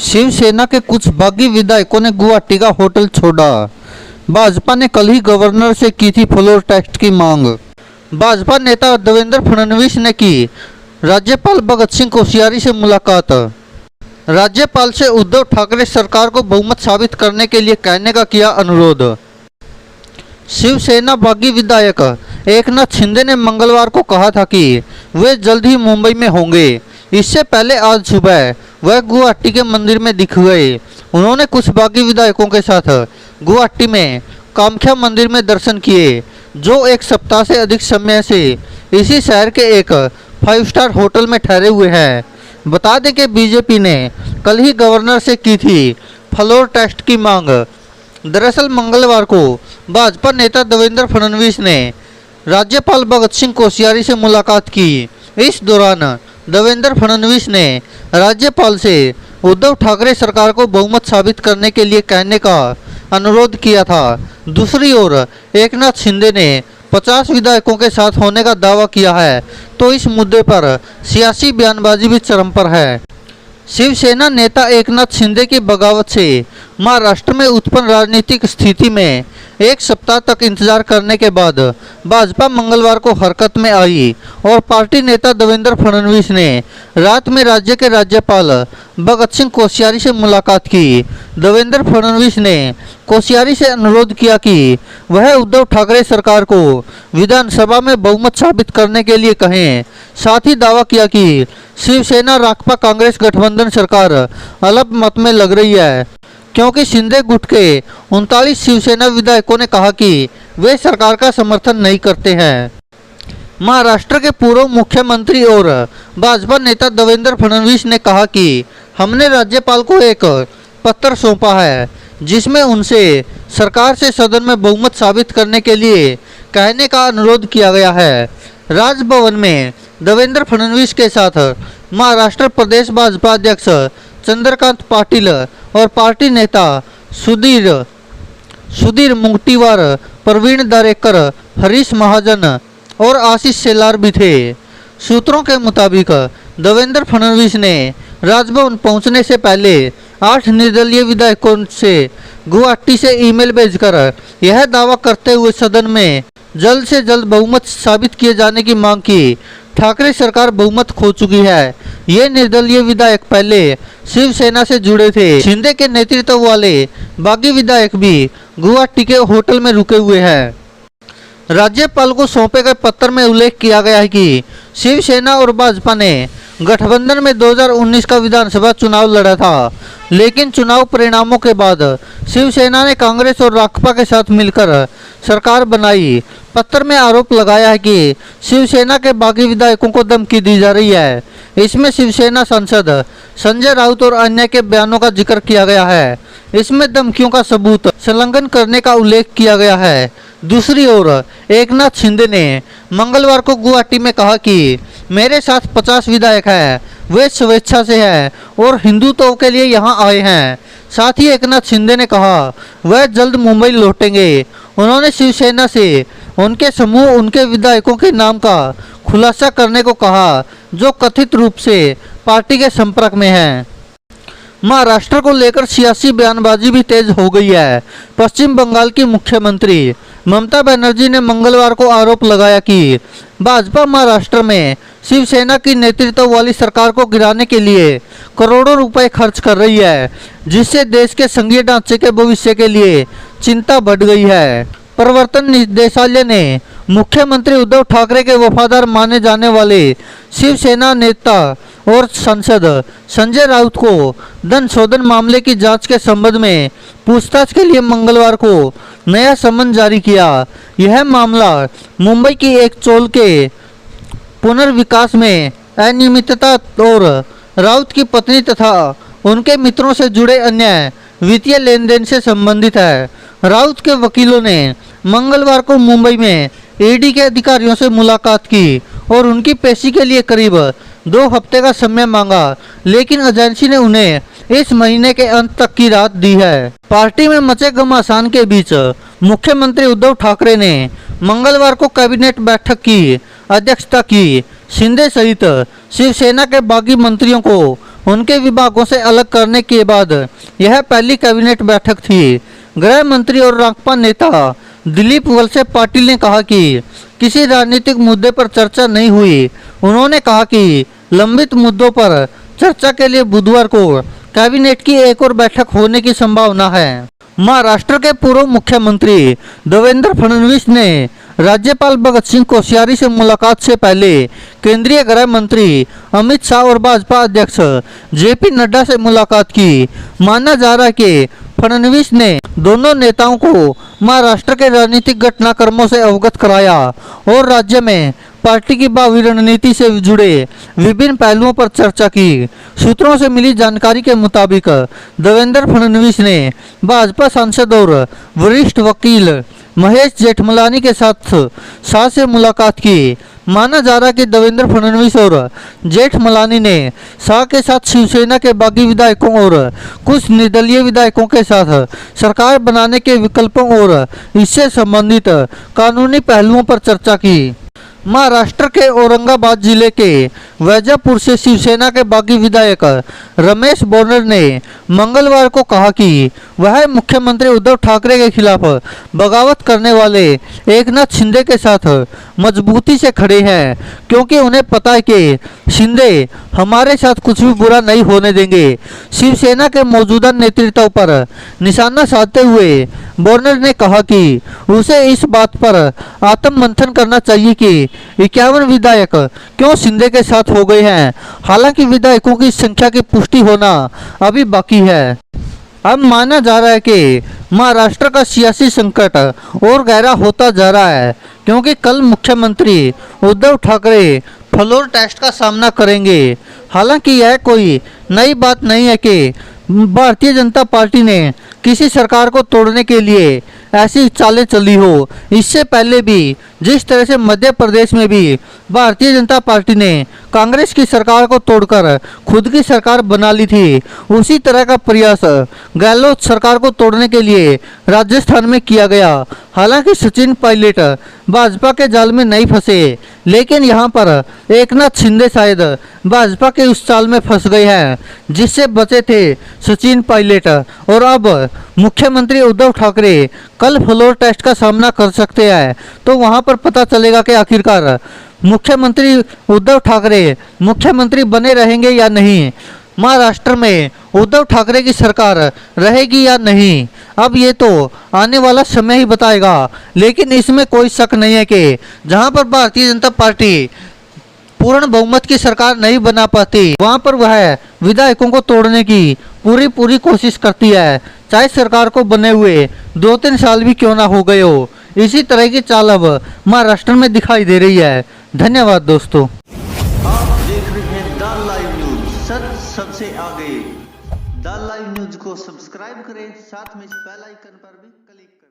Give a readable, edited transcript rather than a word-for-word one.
शिवसेना के कुछ बागी विधायकों ने गुवाहाटी का होटल छोड़ा। भाजपा ने कल ही गवर्नर से की थी फ्लोर टेस्ट की मांग। भाजपा नेता देवेंद्र फडणवीस ने की राज्यपाल भगत सिंह कोश्यारी से मुलाकात। राज्यपाल से उद्धव ठाकरे सरकार को बहुमत साबित करने के लिए कहने का किया अनुरोध। शिवसेना बागी विधायक एकनाथ शिंदे ने मंगलवार को कहा था कि वे जल्द ही मुंबई में होंगे। इससे पहले आज सुबह वह गुवाहाटी के मंदिर में दिख गए। उन्होंने कुछ बागी विधायकों के साथ गुवाहाटी में कामाख्या मंदिर में दर्शन किए, जो एक सप्ताह से अधिक समय से इसी शहर के एक 5 स्टार होटल में ठहरे हुए हैं। बता दें कि बीजेपी ने कल ही गवर्नर से की थी फ्लोर टेस्ट की मांग। दरअसल मंगलवार को भाजपा नेता देवेंद्र फडणवीस ने राज्यपाल भगत सिंह कोश्यारी से मुलाकात की। इस दौरान देवेंद्र फडणवीस ने राज्यपाल से उद्धव ठाकरे सरकार को बहुमत साबित करने के लिए कहने का अनुरोध किया था। दूसरी ओर एकनाथ शिंदे ने 50 विधायकों के साथ होने का दावा किया है, तो इस मुद्दे पर सियासी बयानबाजी भी चरम पर है। शिवसेना नेता एकनाथ शिंदे की बगावत से महाराष्ट्र में उत्पन्न राजनीतिक स्थिति में एक सप्ताह तक इंतजार करने के बाद भाजपा मंगलवार को हरकत में आई और पार्टी नेता देवेंद्र फडणवीस ने रात में राज्य के राज्यपाल भगत सिंह कोश्यारी से मुलाकात की। देवेंद्र फडणवीस ने कोश्यारी से अनुरोध किया कि वह उद्धव ठाकरे सरकार को विधानसभा में बहुमत साबित करने के लिए कहें। साथ ही दावा किया कि शिवसेना राकपा कांग्रेस गठबंधन सरकार अल्पमत में लग रही है, क्योंकि शिंदे गुट के 39 शिवसेना विधायकों ने कहा कि वे सरकार का समर्थन नहीं करते हैं। महाराष्ट्र के पूर्व मुख्यमंत्री और भाजपा नेता देवेंद्र फडणवीस ने कहा कि हमने राज्यपाल को एक पत्र सौंपा है, जिसमें उनसे सरकार से सदन में बहुमत साबित करने के लिए कहने का अनुरोध किया गया है। राजभवन में देवेंद्र फडणवीस के साथ महाराष्ट्र प्रदेश भाजपा अध्यक्ष चंद्रकांत पाटिल और पार्टी नेता सुधीर मुंगटीवार, प्रवीण दरेकर, हरीश महाजन और आशीष शेलार भी थे। सूत्रों के मुताबिक देवेंद्र फडणवीस ने राजभवन पहुंचने से पहले 8 निर्दलीय विधायकों से गुवाहाटी से ईमेल भेजकर यह दावा करते हुए सदन में जल्द से जल्द बहुमत साबित किए जाने की मांग की। ठाकरे सरकार बहुमत खो चुकी है। ये निर्दलीय विधायक पहले शिवसेना से जुड़े थे। शिंदे के नेतृत्व वाले बागी विधायक भी गुवाहाटी के होटल में रुके हुए हैं। राज्यपाल को सौंपे गए पत्र में उल्लेख किया गया है कि शिवसेना और भाजपा ने गठबंधन में 2019 का विधानसभा चुनाव लड़ा था, लेकिन चुनाव परिणामों के बाद शिवसेना ने कांग्रेस और राकपा के साथ मिलकर सरकार बनाई। पत्र में आरोप लगाया है कि शिवसेना के बागी विधायकों को धमकी दी जा रही है। इसमें शिवसेना सांसद संजय राउत और अन्य के बयानों का जिक्र किया गया है। इसमें धमकियों का सबूत संलग्न करने का उल्लेख किया गया है। दूसरी ओर एकनाथ शिंदे ने मंगलवार को गुवाहाटी में कहा कि मेरे साथ 50 विधायक हैं, वे स्वेच्छा से हैं और हिंदुत्व के लिए यहाँ आए हैं। साथ ही एकनाथ शिंदे ने कहा वह जल्द मुंबई लौटेंगे। उन्होंने शिवसेना से उनके समूह उनके विधायकों के नाम का खुलासा करने को कहा, जो कथित रूप से पार्टी के संपर्क में हैं। महाराष्ट्र को लेकर सियासी बयानबाजी भी तेज हो गई है। पश्चिम बंगाल की मुख्यमंत्री ममता बनर्जी ने मंगलवार को आरोप लगाया कि भाजपा महाराष्ट्र में शिवसेना की नेतृत्व वाली सरकार को गिराने के लिए करोड़ों रुपए खर्च कर रही है, जिससे देश के संघीय ढांचे के भविष्य के लिए चिंता बढ़ गई है। प्रवर्तन निदेशालय ने मुख्यमंत्री उद्धव ठाकरे के वफादार माने जाने वाले शिवसेना नेता और सांसद संजय राउत को धन शोधन मामले की जांच के संबंध में पूछताछ के लिए मंगलवार को नया समन जारी किया। यह मामला मुंबई की एक चोल के पुनर्विकास में अनियमितता और राउत की पत्नी तथा उनके मित्रों से जुड़े अन्य वित्तीय लेन-देन से संबंधित है। राउत के वकीलों ने मंगलवार को मुंबई में ईडी के अधिकारियों से मुलाकात की और उनकी पेशी के लिए करीब 2 हफ्ते का समय मांगा, लेकिन एजेंसी ने उन्हें इस महीने के अंत तक की राहत दी है। पार्टी में मचे घमासान के बीच मुख्यमंत्री उद्धव ठाकरे ने मंगलवार को कैबिनेट बैठक की अध्यक्षता की। शिंदे सहित शिवसेना के बागी मंत्रियों को उनके विभागों से अलग करने के बाद यह पहली कैबिनेट बैठक थी। गृह मंत्री और राकपा नेता दिलीप वलसे पाटिल ने कहा कि किसी राजनीतिक मुद्दे पर चर्चा नहीं हुई। उन्होंने कहा कि लंबित मुद्दों पर चर्चा के लिए बुधवार को कैबिनेट की एक और बैठक होने की संभावना है। महाराष्ट्र के पूर्व मुख्यमंत्री देवेंद्र फडणवीस ने राज्यपाल भगत सिंह कोश्यारी से मुलाकात से पहले केंद्रीय गृह मंत्री अमित शाह और भाजपा अध्यक्ष जेपी नड्डा से मुलाकात की। माना जा रहा है कि फडणवीस ने दोनों नेताओं को महाराष्ट्र के राजनीतिक घटनाक्रमों से अवगत कराया और राज्य में पार्टी की भावी रणनीति से जुड़े विभिन्न पहलुओं पर चर्चा की। सूत्रों से मिली जानकारी के मुताबिक देवेंद्र फडणवीस ने भाजपा सांसद और वरिष्ठ वकील महेश जेठमलानी के साथ शाह से मुलाकात की। माना जा रहा है कि देवेंद्र फडणवीस और जेठमलानी ने शाह के साथ शिवसेना के बागी विधायकों और कुछ निर्दलीय विधायकों के साथ सरकार बनाने के विकल्पों और इससे संबंधित कानूनी पहलुओं पर चर्चा की। महाराष्ट्र के औरंगाबाद जिले के वैजापुर से शिवसेना के बागी विधायक रमेश बोरनर ने मंगलवार को कहा कि वह मुख्यमंत्री उद्धव ठाकरे के खिलाफ बगावत करने वाले एकनाथ शिंदे के साथ मजबूती से खड़े हैं, क्योंकि उन्हें पता है कि शिंदे हमारे साथ कुछ भी बुरा नहीं होने देंगे। शिवसेना के मौजूदा नेतृत्व पर निशाना साधते हुए बोरनर ने कहा कि उसे इस बात पर आत्ममंथन करना चाहिए कि 51 विधायक क्यों शिंदे के साथ हो गए हैं। हालांकि विधायकों की संख्या की पुष्टि होना अभी बाकी है। अब माना जा रहा है कि महाराष्ट्र का सियासी संकट और गहरा होता जा रहा है, क्योंकि कल मुख्यमंत्री उद्धव ठाकरे फ्लोर टेस्ट का सामना करेंगे। हालांकि यह कोई नई बात नहीं है कि भारतीय जनता पार्टी ने किसी सरकार को तोड़ने के लिए ऐसी चालें चली हो। इससे पहले भी जिस तरह से मध्य प्रदेश में भी भारतीय जनता पार्टी ने कांग्रेस की सरकार को तोड़कर खुद की सरकार बना ली थी, उसी तरह का प्रयास गहलोत सरकार को तोड़ने के लिए राजस्थान में किया गया। हालांकि सचिन पायलट भाजपा के जाल में नहीं फंसे, लेकिन यहाँ पर एकनाथ शिंदे शायद भाजपा के उस चाल में फंस गए हैं जिससे बचे थे सचिन पायलट। और अब मुख्यमंत्री उद्धव ठाकरे कल फ्लोर टेस्ट का सामना कर सकते हैं, तो वहां पर पता चलेगा कि आखिरकार मुख्यमंत्री उद्धव ठाकरे मुख्यमंत्री बने रहेंगे या नहीं, महाराष्ट्र में उद्धव ठाकरे की सरकार रहेगी या नहीं। अब ये तो आने वाला समय ही बताएगा, लेकिन इसमें कोई शक नहीं है कि जहां पर भारतीय जनता पार्टी पूर्ण बहुमत की सरकार नहीं बना पाती, वहां पर वह विधायकों को तोड़ने की पूरी कोशिश करती है, चाहे सरकार को बने हुए 2-3 साल भी क्यों ना हो गए हो। इसी तरह की चाल अब महाराष्ट्र में दिखाई दे रही है। धन्यवाद दोस्तों। आप देख रहे हैं द लाइव न्यूज, सच सबसे आगे। द लाइव न्यूज को सब्सक्राइब करें, साथ में बेल आइकन पर भी क्लिक करें।